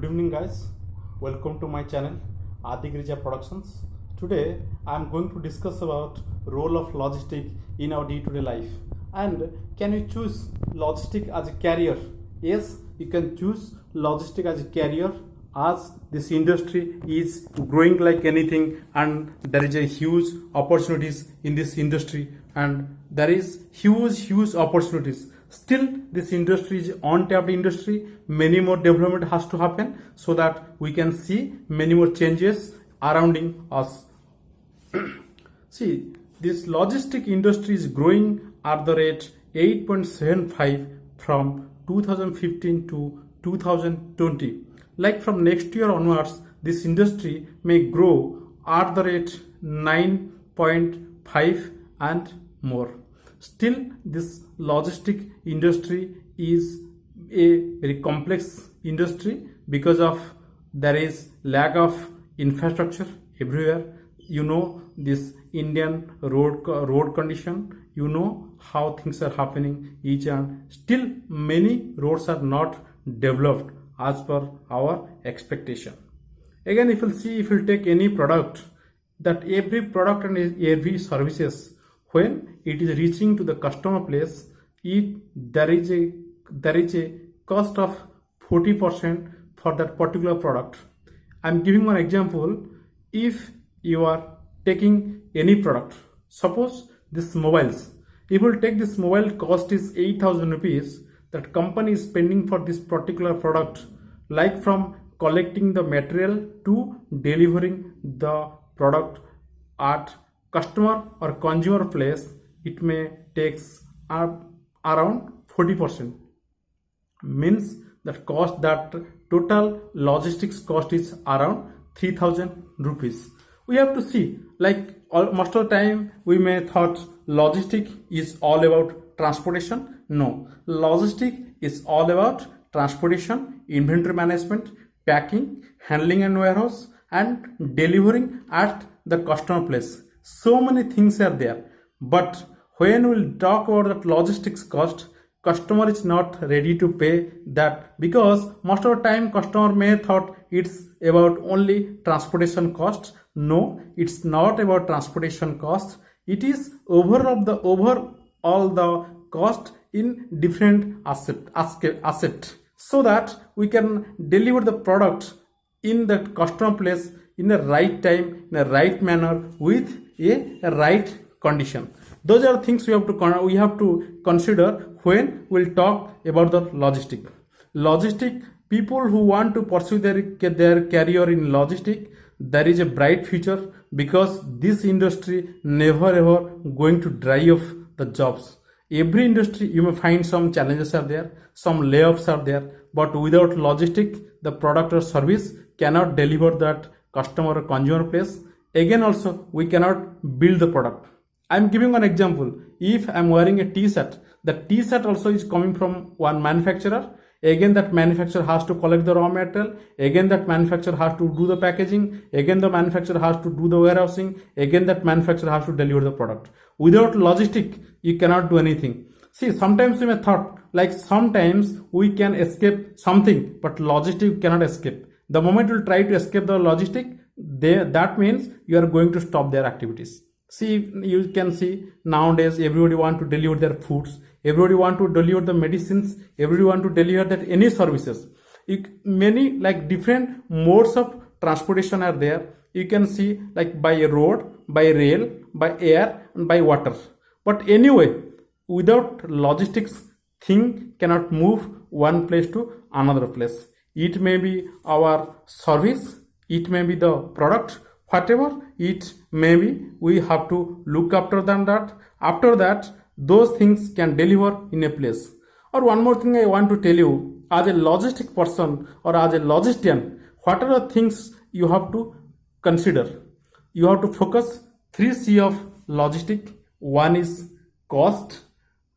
Good evening, guys. Welcome to my channel Adigrija Productions. Today I am going to discuss about role of logistic in our day-to-day life. And can you choose logistic as a career? Yes, you can choose logistic as a career as this industry is growing like anything, and there is a huge opportunities in this industry, and there is huge opportunities. Still this industry is untapped industry. Many more development has to happen so that we can see many more changes surrounding us. See, this logistic industry is growing at the rate 8.75 from 2015 to 2020. Like from next year onwards, this industry may grow at the rate 9.5 and more. Still, this logistic industry is a very complex industry because of there is lack of infrastructure everywhere. You know this Indian road condition. You know how things are happening each, and still many roads are not developed as per our expectation. Again, if you'll take any product, that every product and every services, when it is reaching to the customer place, there is a cost of 40% for that particular product. I'm giving one example. If you are taking any product, suppose this mobiles, if you take this mobile cost is 8,000 rupees, that company is spending for this particular product, like from collecting the material to delivering the product at customer or consumer place, it may takes around 40%. Means that cost, that total logistics cost is around 3,000 rupees. We have to see, like most of the time we may thought logistic is all about transportation. No, logistic is all about transportation, inventory management, packing, handling and warehouse, and delivering at the customer place. So many things are there, but when we'll talk about that logistics cost, customer is not ready to pay that, because most of the time customer may thought it's about only transportation cost. No, it's not about transportation cost. It is overall the cost in different asset, so that we can deliver the product in the customer place in the right time, in the right manner, with a right condition. Those are things we have to consider when we'll talk about the logistic. People who want to pursue their career in logistic, there is a bright future, because this industry never ever going to dry off the jobs. Every industry you may find some challenges are there, some layoffs are there, but without logistic, the product or service cannot deliver that customer or consumer place. Again, also we cannot build the product. I'm giving an example. If I'm wearing a t-shirt, the t-shirt also is coming from one manufacturer. Again, that manufacturer has to collect the raw material. Again, that manufacturer has to do the packaging. Again, the manufacturer has to do the warehousing. Again, that manufacturer has to deliver the product. Without logistic, you cannot do anything. See, sometimes we may thought, like sometimes we can escape something, but logistic cannot escape. The moment you try to escape the logistic, that means you are going to stop their activities. See, you can see nowadays everybody want to deliver their foods, everybody want to deliver the medicines, everybody want to deliver that any services. Many like different modes of transportation are there. You can see like by road, by rail, by air, and by water. But anyway, without logistics, thing cannot move one place to another place. It may be our service, it may be the product, whatever it may be, we have to look after them that. After that, those things can deliver in a place. Or one more thing I want to tell you, as a logistic person or as a logistician, what are the things you have to consider? You have to focus 3C of logistic. One is cost,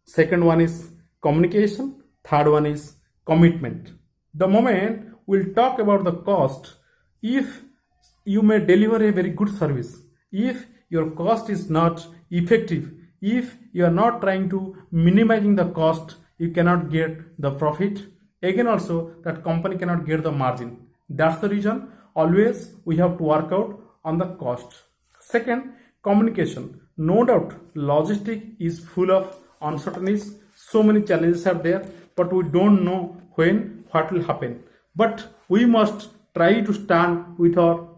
second one is communication, third one is commitment. The moment we'll talk about the cost, if you may deliver a very good service, if your cost is not effective, if you are not trying to minimizing the cost, you cannot get the profit. Again, also that company cannot get the margin. That's the reason always we have to work out on the cost. Second, communication. No doubt, logistic is full of uncertainties. So many challenges are there, but we don't know when what will happen. But we must try to stand with our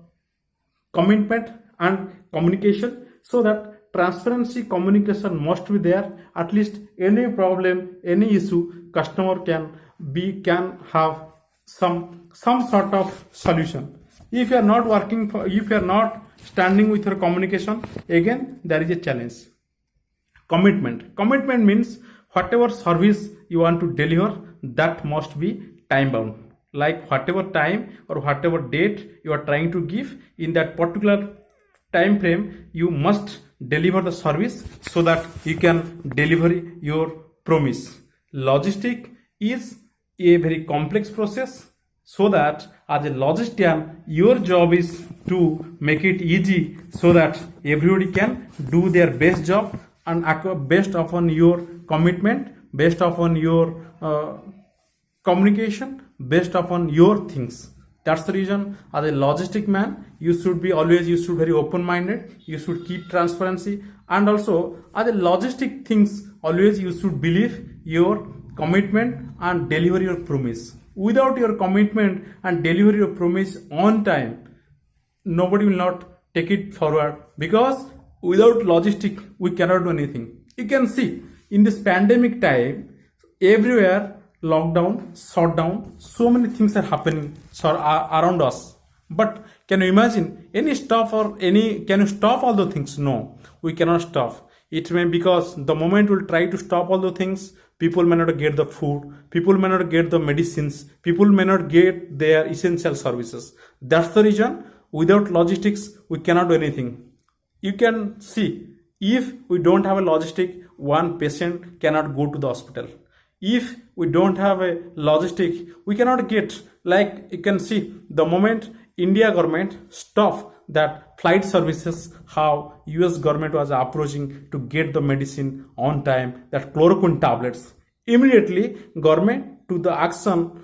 commitment and communication, so that transparency communication must be there. At least any problem, any issue, customer can have some sort of solution. If you are not working for, if you are not standing with your communication, again there is a challenge. Commitment means whatever service you want to deliver, that must be time bound. Like whatever time or whatever date you are trying to give, in that particular time frame you must deliver the service, so that you can deliver your promise. Logistic is a very complex process, so that as a logistician your job is to make it easy, so that everybody can do their best job and based upon your commitment, based upon your communication, based upon your things. That's the reason as a logistic man you should be very open minded, you should keep transparency, and also as a logistic things always you should believe your commitment and deliver your promise. Without your commitment and deliver your promise on time, nobody will not take it forward, because without logistic we cannot do anything. You can see in this pandemic time, everywhere lockdown, shutdown, so many things are happening around us. But can you imagine can you stop all the things? No, we cannot stop. It may, because the moment we'll try to stop all the things, people may not get the food, people may not get the medicines, people may not get their essential services. That's the reason without logistics we cannot do anything. You can see, if we don't have a logistic, one patient cannot go to the hospital. If we don't have a logistic, we cannot get, like you can see, the moment India government stopped that flight services, how US government was approaching to get the medicine on time, that chloroquine tablets, immediately government took the action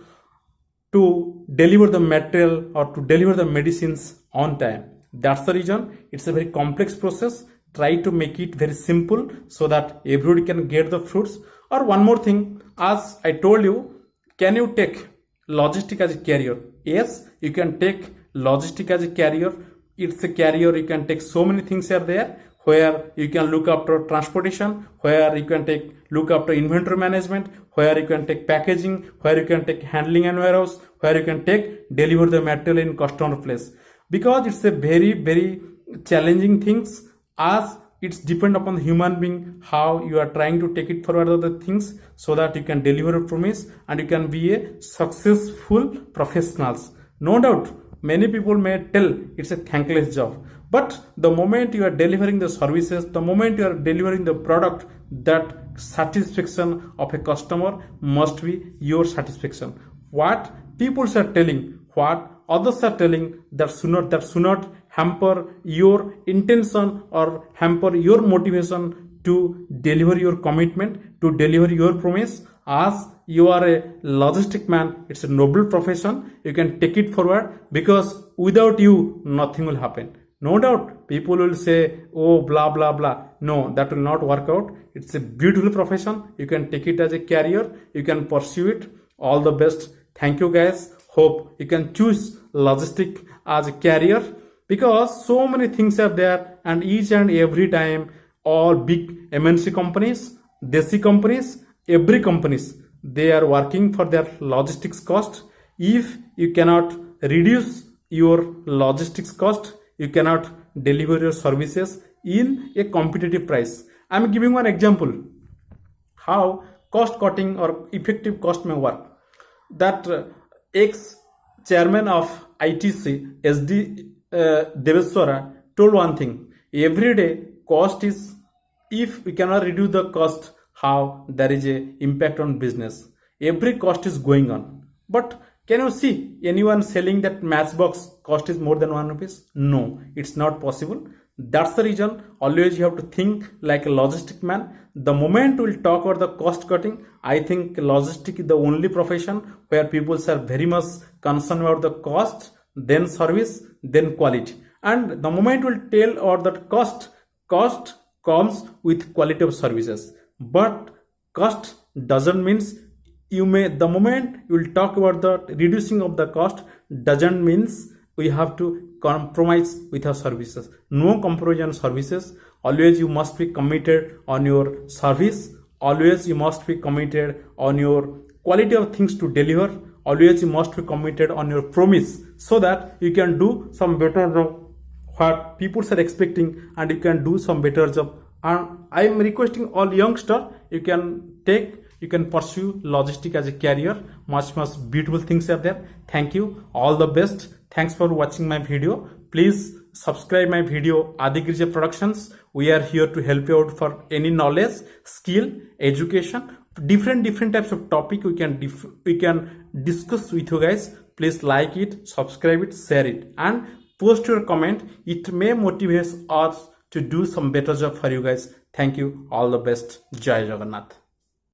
to deliver the material or to deliver the medicines on time. That's the reason it's a very complex process. Try to make it very simple, so that everybody can get the fruits. Or one more thing, as I told you, can you take logistic as a carrier? Yes, you can take logistic as a carrier. It's a carrier, you can take so many things are there, where you can look after transportation, where you can look after inventory management, where you can take packaging, where you can take handling and warehouse, where you can deliver the material in customer place. Because it's a very, very challenging things, as it's depend upon the human being how you are trying to take it forward the things, so that you can deliver a promise and you can be a successful professionals. No doubt many people may tell it's a thankless job, but the moment you are delivering the services, the moment you are delivering the product, that satisfaction of a customer must be your satisfaction. What people are telling, what others are telling, that should not hamper your intention or hamper your motivation to deliver your commitment, to deliver your promise. As you are a logistic man, it's a noble profession, you can take it forward, because without you nothing will happen. No doubt people will say, oh, blah blah blah. No, that will not work out. It's a beautiful profession, you can take it as a career, you can pursue it. All the best. Thank you guys. Hope you can choose logistic as a career, because so many things are there, and each and every time all big MNC companies, desi companies, every companies, they are working for their logistics cost. If you cannot reduce your logistics cost, you cannot deliver your services in a competitive price. I'm giving one example how cost cutting or effective cost may work. That ex-chairman of ITC, SD Deveswara, told one thing: every day cost is, if we cannot reduce the cost, how there is a impact on business. Every cost is going on. But can you see anyone selling that matchbox cost is more than 1 rupees? No, it's not possible. That's the reason always you have to think like a logistic man. The moment we'll talk about the cost cutting, I think logistic is the only profession where people are very much concerned about the cost, then service, then quality. And the moment we'll tell about that cost comes with quality of services. But cost doesn't means you may, the moment you will talk about the reducing of the cost doesn't means we have to compromise with our services. No compromise on services. Always you must be committed on your service. Always you must be committed on your quality of things to deliver. Always you must be committed on your promise, so that you can do some better job what people are expecting, and you can do some better job. And I am requesting all youngster, you can pursue logistic as a career. Much beautiful things are there. Thank you, all the best. Thanks for watching my video. Please subscribe my video, Adigirija Productions. We are here to help you out for any knowledge, skill, education, different types of topic we can discuss with you guys. Please like it, subscribe it, share it, and post your comment. It may motivate us to do some better job for you guys. Thank you, all the best. Jai Jagannath.